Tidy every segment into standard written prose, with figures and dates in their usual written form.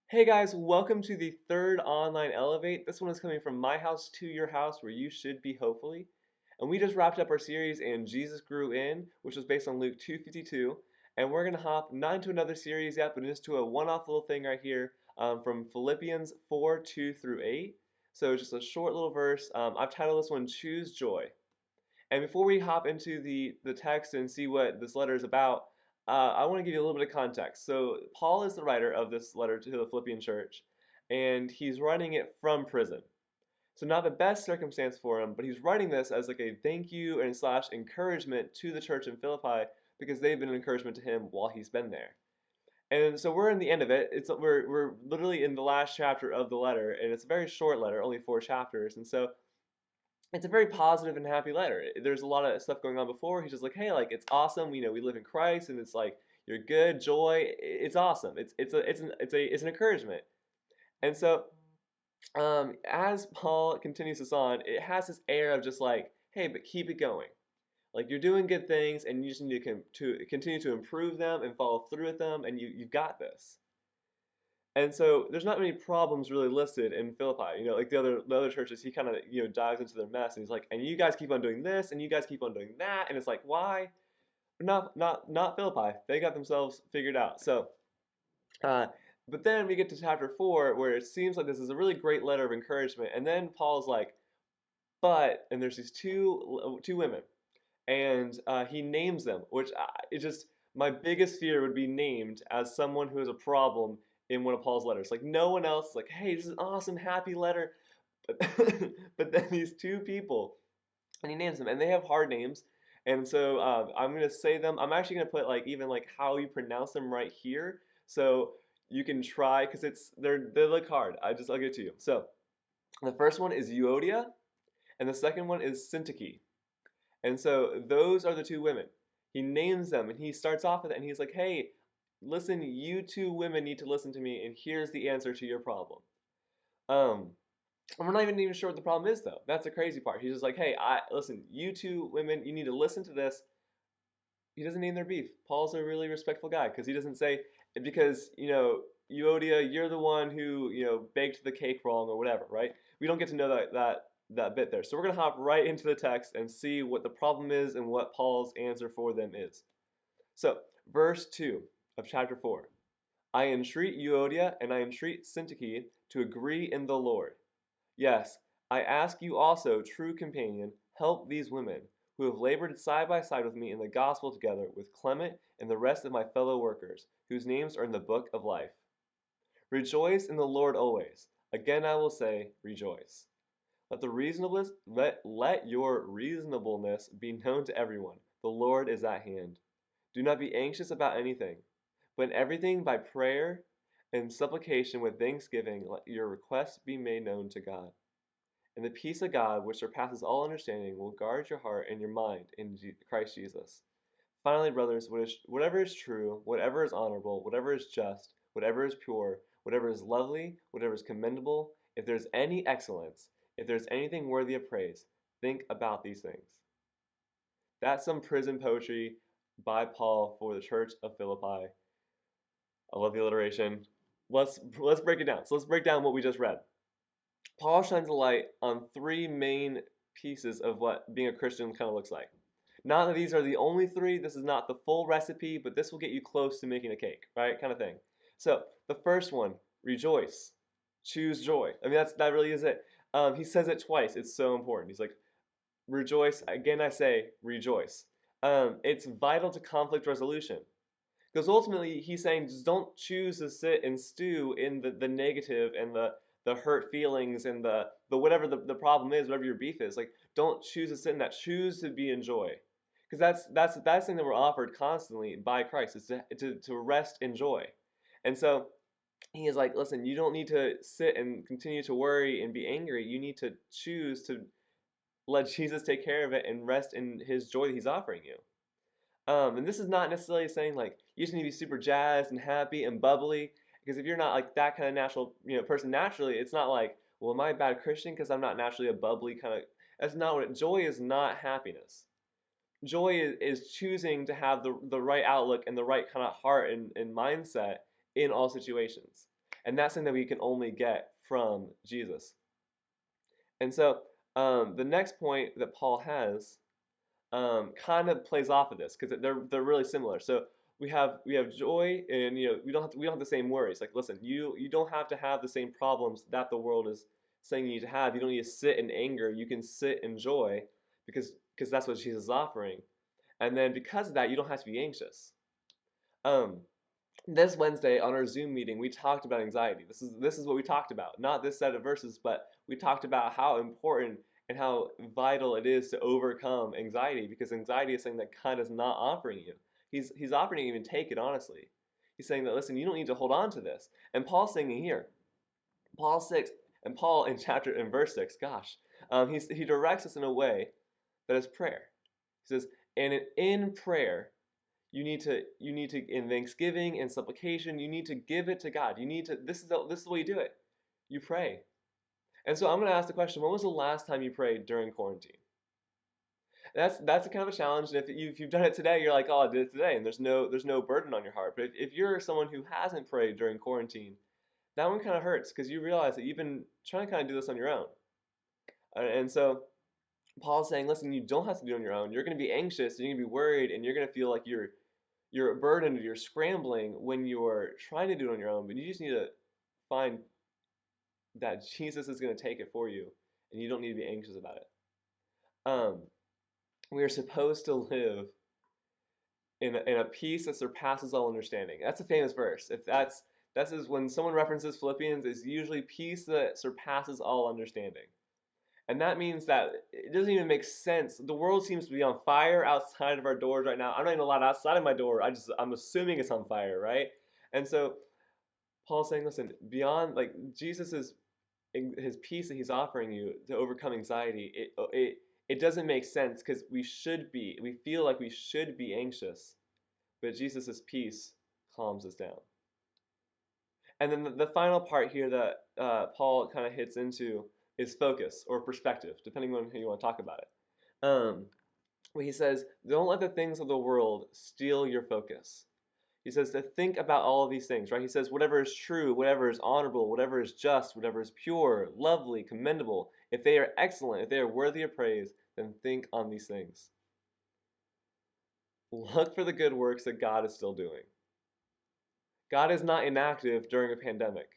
Hey guys, welcome to the third online Elevate. This one is coming from my house to your house where you should be hopefully. And we just wrapped up our series and Jesus Grew In, which was based on Luke 2:52. And we're going to hop not into another series yet, but just to a one-off little thing right here from Philippians 4:2 through 8. So just a short little verse. I've titled this one Choose Joy. And before we hop into the text and see what this letter is about, I want to give you a little bit of context. So, Paul is the writer of this letter to the Philippian church, and he's writing it from prison. So, not the best circumstance for him, but he's writing this as like a thank you and slash encouragement to the church in Philippi because they've been an encouragement to him while he's been there. And so we're in the end of it. We're literally in the last chapter of the letter, and it's a very short letter, only 4 chapters. And so it's a very positive and happy letter. There's a lot of stuff going on before. He's just like, hey, like it's awesome. We live in Christ, and it's like you're good, joy. It's awesome. It's an encouragement. And so as Paul continues this on, it has this air of just like, hey, but keep it going. Like you're doing good things, and you just need to continue to improve them and follow through with them, and you've got this. And so there's not many problems really listed in Philippi. Like the other churches, he kind of dives into their mess and he's like, and you guys keep on doing this, and you guys keep on doing that, and it's like, why? Not Philippi. They got themselves figured out. So, uh, but then we get to chapter 4 where it seems like this is a really great letter of encouragement, and then Paul's like, and there's these two women, and he names them, which it just my biggest fear would be named as someone who has a problem in one of Paul's letters. Like no one else, like, hey, this is an awesome, happy letter, but but then these two people, and he names them, and they have hard names, and so I'm gonna say them. I'm actually gonna put like even like how you pronounce them right here, so you can try because they look hard. I'll give it to you. So the first one is Euodia, and the second one is Syntyche. And so those are the two women. He names them and he starts off with it and he's like, hey, listen, you two women need to listen to me, and here's the answer to your problem. Um, and we're not even sure what the problem is though. That's the crazy part. He's just like, hey, listen, you two women, you need to listen to this. He doesn't name their beef. Paul's a really respectful guy because he doesn't say because Euodia, you're the one who baked the cake wrong or whatever, right? We don't get to know that bit there. So we're gonna hop right into the text and see what the problem is and what Paul's answer for them is. So verse 2 of chapter 4. I entreat Euodia and I entreat Syntyche to agree in the Lord. Yes, I ask you also, true companion, help these women, who have labored side by side with me in the gospel together with Clement and the rest of my fellow workers, whose names are in the book of life. Rejoice in the Lord always. Again I will say, rejoice. Let your reasonableness be known to everyone. The Lord is at hand. Do not be anxious about anything, but in everything by prayer and supplication with thanksgiving let your requests be made known to God. And the peace of God, which surpasses all understanding, will guard your heart and your mind in Christ Jesus. Finally, brothers, whatever is true, whatever is honorable, whatever is just, whatever is pure, whatever is lovely, whatever is commendable, if there's any excellence, if there's anything worthy of praise, think about these things. That's some prison poetry by Paul for the church of Philippi. I love the alliteration. Let's break it down. So let's break down what we just read. Paul shines a light on three main pieces of what being a Christian kind of looks like. Not that these are the only three, this is not the full recipe, but this will get you close to making a cake, right? Kind of thing. So, the first one, rejoice. Choose joy. I mean, that really is it. He says it twice. It's so important. He's like, rejoice. Again, I say, rejoice. It's vital to conflict resolution. Because ultimately, he's saying just don't choose to sit and stew in the negative and the hurt feelings and the whatever the problem is, whatever your beef is. Like, don't choose to sit in that. Choose to be in joy. Because that's the thing that we're offered constantly by Christ is to rest in joy. And so he is like, listen, you don't need to sit and continue to worry and be angry. You need to choose to let Jesus take care of it and rest in his joy that he's offering you. And this is not necessarily saying like you just need to be super jazzed and happy and bubbly. Because if you're not like that kind of natural, person naturally, it's not like, well, am I a bad Christian because I'm not naturally a bubbly kind of. That's not what joy is. Not happiness. Joy is choosing to have the right outlook and the right kind of heart and mindset in all situations. And that's something that we can only get from Jesus. And so the next point that Paul has kind of plays off of this because they're really similar. So we have joy, and we don't have the same worries. Like, listen, you don't have to have the same problems that the world is saying you need to have. You don't need to sit in anger. You can sit in joy because that's what Jesus is offering. And then because of that, you don't have to be anxious. Um, this Wednesday on our Zoom meeting, we talked about anxiety. This is what we talked about. Not this set of verses, but we talked about how important and how vital it is to overcome anxiety because anxiety is something that God is not offering you. He's offering you to even take it honestly. He's saying that listen, you don't need to hold on to this. And Paul's saying it here. Paul 6 and Paul in verse 6, gosh, he directs us in a way that is prayer. He says, and in prayer you need to in thanksgiving and supplication you need to give it to God. You need to this is the way you do it. You pray. And so I'm going to ask the question: when was the last time you prayed during quarantine? That's a kind of a challenge. And if you've done it today, you're like, oh, I did it today, and there's no burden on your heart. But if you're someone who hasn't prayed during quarantine, that one kind of hurts because you realize that you've been trying to kind of do this on your own. And so Paul's saying, listen, you don't have to do it on your own. You're going to be anxious, and you're going to be worried, and you're going to feel like you're burdened, you're scrambling when you're trying to do it on your own, but you just need to find that Jesus is going to take it for you, and you don't need to be anxious about it. Um, we are supposed to live in a peace that surpasses all understanding. That's a famous verse. If that's is when someone references Philippians, it's usually peace that surpasses all understanding. And that means that it doesn't even make sense. The world seems to be on fire outside of our doors right now. I'm not even allowed outside of my door. I'm assuming it's on fire, right? And so Paul's saying, listen, beyond like Jesus's his peace that he's offering you to overcome anxiety, it doesn't make sense because we feel like we should be anxious, but Jesus's peace calms us down. And then the final part here that Paul kind of hits into is focus or perspective, depending on who you want to talk about it. Where he says, don't let the things of the world steal your focus. He says to think about all of these things, right? He says, whatever is true, whatever is honorable, whatever is just, whatever is pure, lovely, commendable, if they are excellent, if they are worthy of praise, then think on these things. Look for the good works that God is still doing. God is not inactive during a pandemic.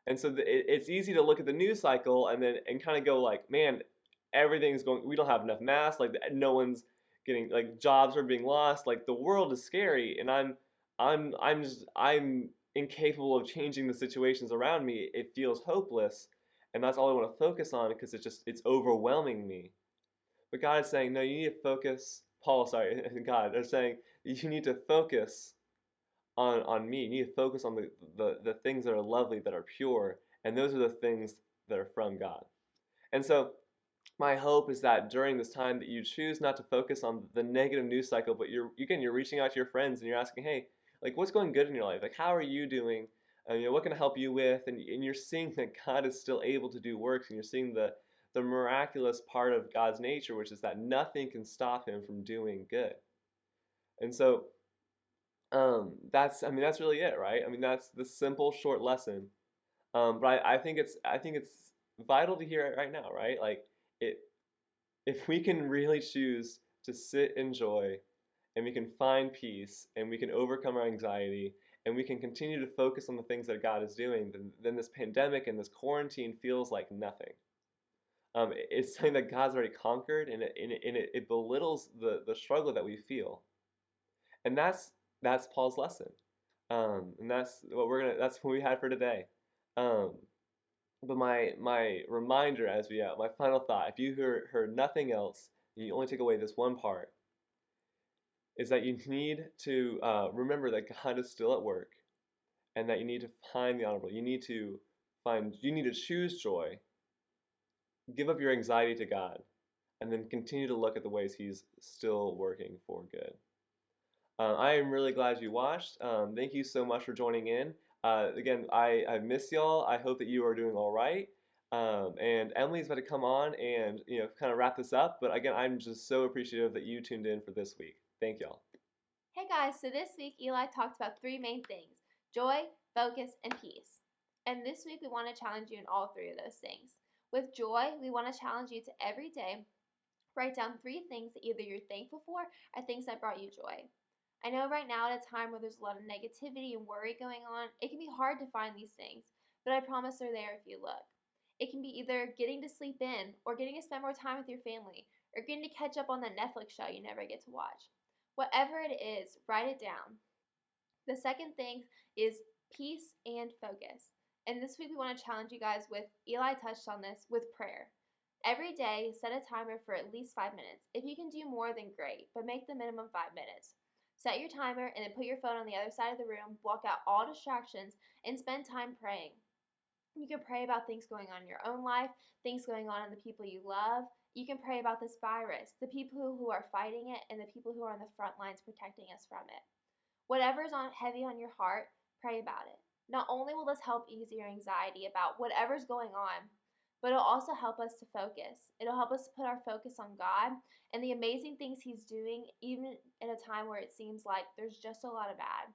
And so it's easy to look at the news cycle and kind of go like, man, everything's going. We don't have enough masks. Like no one's getting like jobs are being lost. Like the world is scary, and I'm incapable of changing the situations around me. It feels hopeless, and that's all I want to focus on because it's overwhelming me. But God is saying, no, you need to focus. Paul, sorry, God, they're saying you need to focus on me. You need to focus on the things that are lovely, that are pure, and those are the things that are from God. And so my hope is that during this time that you choose not to focus on the negative news cycle, but you're reaching out to your friends and you're asking, hey, like what's going good in your life? Like how are you doing? What can I help you with? And you're seeing that God is still able to do works, and you're seeing the miraculous part of God's nature, which is that nothing can stop him from doing good. And so that's really it, right? I mean, that's the simple, short lesson. But I think it's vital to hear it right now, right? Like it, if we can really choose to sit in joy, and we can find peace, and we can overcome our anxiety, and we can continue to focus on the things that God is doing, then this pandemic and this quarantine feels like nothing. It's something that God's already conquered, and it belittles the struggle that we feel. And that's Paul's lesson. And that's what we had for today. Um, but my reminder my final thought, if you heard nothing else, and you only take away this one part, is that you need to remember that God is still at work, and that you need to find the honorable. You need to choose joy, give up your anxiety to God, and then continue to look at the ways He's still working for good. I am really glad you watched. Thank you so much for joining in. Again, I miss y'all. I hope that you are doing all right. And Emily's about to come on and kind of wrap this up. But again, I'm just so appreciative that you tuned in for this week. Thank y'all. Hey guys, so this week Eli talked about three main things: joy, focus, and peace. And this week, we want to challenge you in all three of those things. With joy, we want to challenge you to every day write down 3 things that either you're thankful for or things that brought you joy. I know right now, at a time where there's a lot of negativity and worry going on, it can be hard to find these things, but I promise they're there if you look. It can be either getting to sleep in, or getting to spend more time with your family, or getting to catch up on that Netflix show you never get to watch. Whatever it is, write it down. The second thing is peace and focus. And this week we want to challenge you guys with, Eli touched on this, with prayer. Every day, set a timer for at least 5 minutes. If you can do more, then great, but make the minimum 5 minutes. Set your timer and then put your phone on the other side of the room, block out all distractions, and spend time praying. You can pray about things going on in your own life, things going on in the people you love. You can pray about this virus, the people who are fighting it, and the people who are on the front lines protecting us from it. Whatever's heavy on your heart, pray about it. Not only will this help ease your anxiety about whatever's going on, but it'll also help us to focus. It'll help us to put our focus on God and the amazing things He's doing, even in a time where it seems like there's just a lot of bad.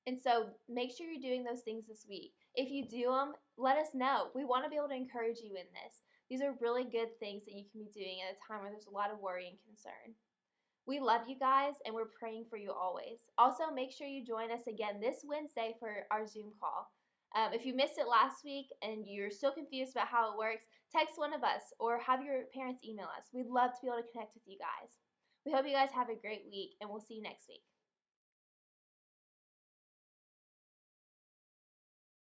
And so make sure you're doing those things this week. If you do them, let us know. We want to be able to encourage you in this. These are really good things that you can be doing at a time where there's a lot of worry and concern. We love you guys, and we're praying for you always. Also, make sure you join us again this Wednesday for our Zoom call. If you missed it last week and you're still confused about how it works, text one of us or have your parents email us. We'd love to be able to connect with you guys. We hope you guys have a great week, and we'll see you next week.